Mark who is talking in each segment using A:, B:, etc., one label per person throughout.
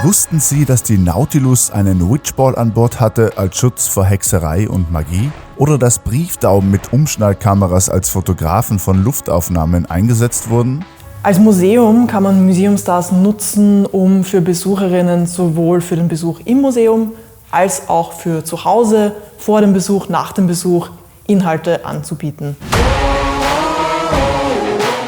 A: Wussten Sie, dass die Nautilus einen Witchball an Bord hatte als Schutz vor Hexerei und Magie? Oder dass Brieftauben mit Umschnallkameras als Fotografen von Luftaufnahmen eingesetzt wurden?
B: Als Museum kann man Museumstars nutzen, um für Besucherinnen sowohl für den Besuch im Museum als auch für zu Hause, vor dem Besuch, nach dem Besuch Inhalte anzubieten.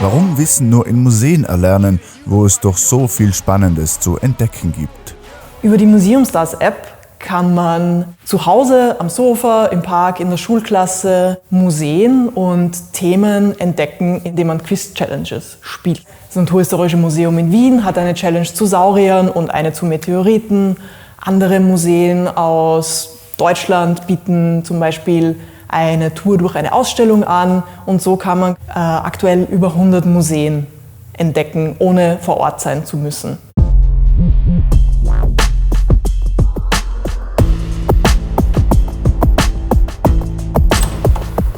A: Warum Wissen nur in Museen erlernen, wo es doch so viel Spannendes zu entdecken gibt?
B: Über die Museumstars-App kann man zu Hause, am Sofa, im Park, in der Schulklasse Museen und Themen entdecken, indem man Quiz-Challenges spielt. Das Naturhistorische Museum in Wien hat eine Challenge zu Sauriern und eine zu Meteoriten. Andere Museen aus Deutschland bieten zum Beispiel eine Tour durch eine Ausstellung an und so kann man aktuell über 100 Museen entdecken, ohne vor Ort sein zu müssen.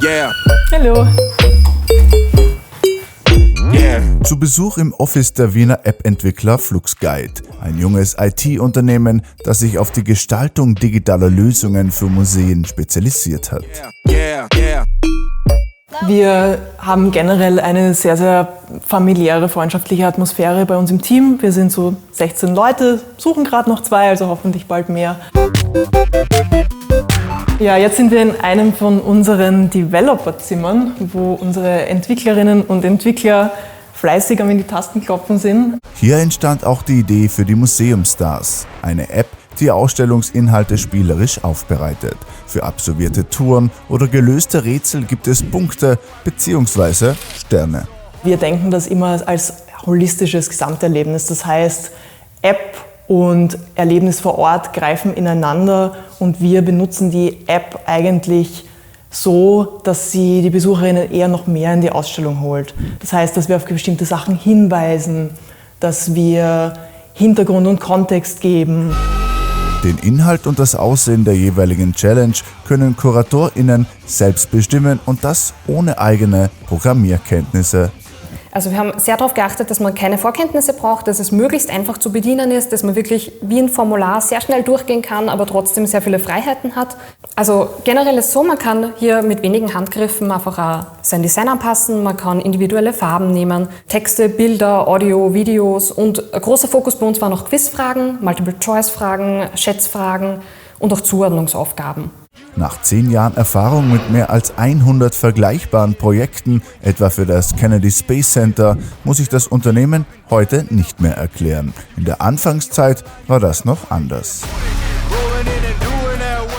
C: Yeah.
B: Hallo.
C: Yeah.
A: Zu Besuch im Office der Wiener App-Entwickler Fluxguide, ein junges IT-Unternehmen, das sich auf die Gestaltung digitaler Lösungen für Museen spezialisiert hat.
C: Yeah. Yeah.
B: Wir haben generell eine sehr, sehr familiäre, freundschaftliche Atmosphäre bei uns im Team. Wir sind so 16 Leute, suchen gerade noch 2, also hoffentlich bald mehr. Ja, jetzt sind wir in einem von unseren Developer-Zimmern, wo unsere Entwicklerinnen und Entwickler fleißig am in die Tasten klopfen sind.
A: Hier entstand auch die Idee für die Museumstars, eine App, die Ausstellungsinhalte spielerisch aufbereitet. Für absolvierte Touren oder gelöste Rätsel gibt es Punkte bzw. Sterne.
B: Wir denken das immer als holistisches Gesamterlebnis. Das heißt, App und Erlebnis vor Ort greifen ineinander und wir benutzen die App eigentlich so, dass sie die Besucherinnen eher noch mehr in die Ausstellung holt. Das heißt, dass wir auf bestimmte Sachen hinweisen, dass wir Hintergrund und Kontext geben.
A: Den Inhalt und das Aussehen der jeweiligen Challenge können KuratorInnen selbst bestimmen und das ohne eigene Programmierkenntnisse.
D: Also wir haben sehr darauf geachtet, dass man keine Vorkenntnisse braucht, dass es möglichst einfach zu bedienen ist, dass man wirklich wie ein Formular sehr schnell durchgehen kann, aber trotzdem sehr viele Freiheiten hat. Also generell ist es so, man kann hier mit wenigen Handgriffen einfach auch sein Design anpassen, man kann individuelle Farben nehmen, Texte, Bilder, Audio, Videos und ein großer Fokus bei uns waren auch Quizfragen, Multiple-Choice-Fragen, Schätzfragen und auch Zuordnungsaufgaben.
A: Nach 10 Jahren Erfahrung mit mehr als 100 vergleichbaren Projekten, etwa für das Kennedy Space Center, muss sich das Unternehmen heute nicht mehr erklären. In der Anfangszeit war das noch anders.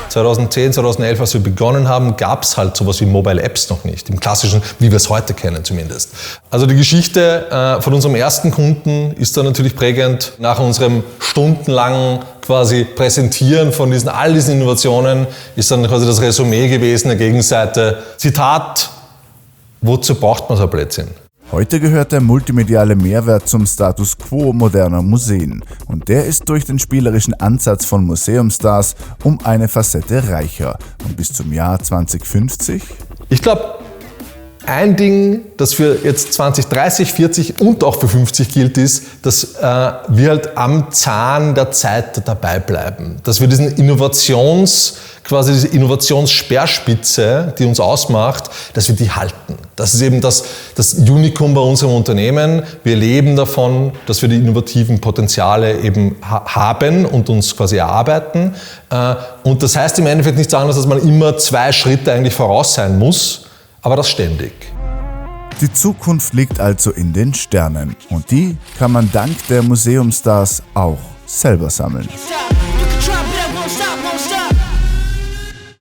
E: 2010, 2011, als wir begonnen haben, gab es halt sowas wie Mobile Apps noch nicht, im klassischen, wie wir es heute kennen zumindest. Also die Geschichte von unserem ersten Kunden ist dann natürlich prägend. Nach unserem stundenlangen quasi Präsentieren von all diesen Innovationen ist dann quasi das Resümee gewesen der Gegenseite. Zitat, wozu braucht man so ein Blödsinn?
A: Heute gehört der multimediale Mehrwert zum Status quo moderner Museen. Und der ist durch den spielerischen Ansatz von Museumstars um eine Facette reicher. Und bis zum Jahr 2050?
E: Ich glaube, ein Ding, das für jetzt 20, 30, 40 und auch für 50 gilt, ist, dass wir halt am Zahn der Zeit dabei bleiben. Dass wir diese Innovationssperrspitze, die uns ausmacht, dass wir die halten. Das ist eben das Unikum bei unserem Unternehmen. Wir leben davon, dass wir die innovativen Potenziale eben haben und uns quasi erarbeiten. Und das heißt im Endeffekt nichts anderes, dass man immer 2 Schritte eigentlich voraus sein muss, aber das ständig.
A: Die Zukunft liegt also in den Sternen und die kann man dank der Museumstars auch selber sammeln.